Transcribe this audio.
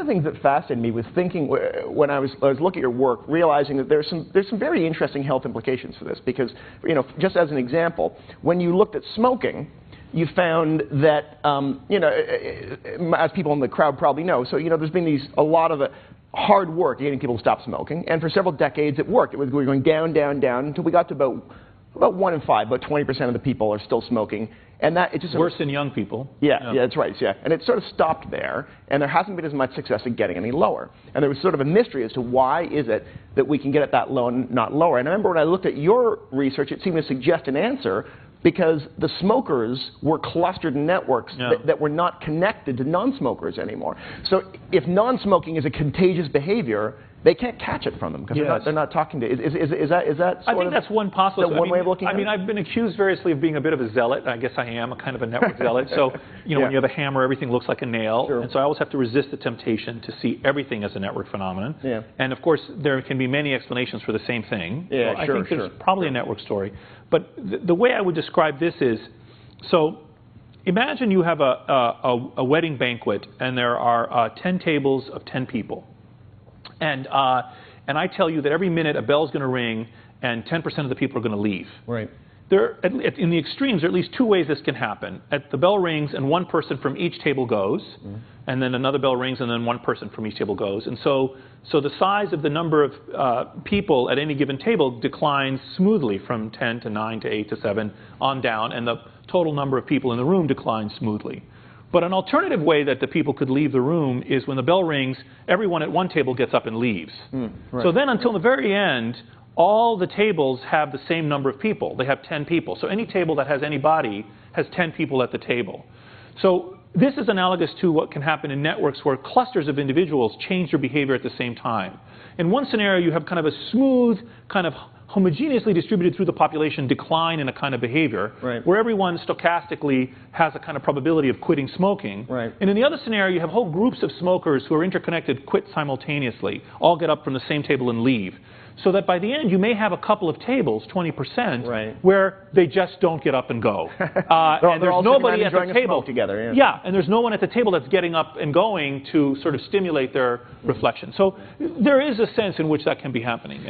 things that fascinated me was thinking, when I was looking at your work, realizing that there's some very interesting health implications for this. Because, you know, just as an example, when you looked at smoking, you found that, you know, as people in the crowd probably know, so, you know, there's been a lot of hard work getting people to stop smoking, and for several decades it worked. We were going down, down, down, until we got to about 1 in 5, about 20% of the people are still smoking. And that it just worse than young people. Yeah, that's right. Yeah, and it sort of stopped there, and there hasn't been as much success in getting any lower. And there was sort of a mystery as to why is it that we can get it that low and not lower. And I remember when I looked at your research, it seemed to suggest an answer, because the smokers were clustered in networks that were not connected to non-smokers anymore. So if non-smoking is a contagious behavior, they can't catch it from them because they're not talking to. Is that? I think that's one possible. One way of looking at it. I mean, I've been accused variously of being a bit of a zealot. I guess I am a kind of a network zealot. So, you know, when you have a hammer, everything looks like a nail, and so I always have to resist the temptation to see everything as a network phenomenon. Yeah. And of course, there can be many explanations for the same thing. Yeah, so I think there's probably a network story. But the way I would describe this is, so imagine you have a wedding banquet, and there are 10 tables of 10 people. And I tell you that every minute a bell's going to ring and 10% of the people are going to leave. Right. In the extremes, there are at least 2 ways this can happen. The bell rings and one person from each table goes, and then another bell rings and then one person from each table goes. And so the size of the number of people at any given table declines smoothly from 10 to 9 to 8 to 7 on down, and the total number of people in the room declines smoothly. But an alternative way that the people could leave the room is when the bell rings, everyone at one table gets up and leaves. So then until the very end, all the tables have the same number of people. They have 10 people. So any table that has any body has 10 people at the table. So this is analogous to what can happen in networks where clusters of individuals change their behavior at the same time. In one scenario, you have kind of a smooth, kind of homogeneously distributed through the population decline in a kind of behavior, where everyone stochastically has a kind of probability of quitting smoking. And in the other scenario, you have whole groups of smokers who are interconnected quit simultaneously, all get up from the same table and leave. So that by the end, you may have a couple of tables, 20%, where they just don't get up and go. And there's nobody at the table together. And there's no one at the table that's getting up and going to sort of stimulate their reflection. So there is a sense in which that can be happening.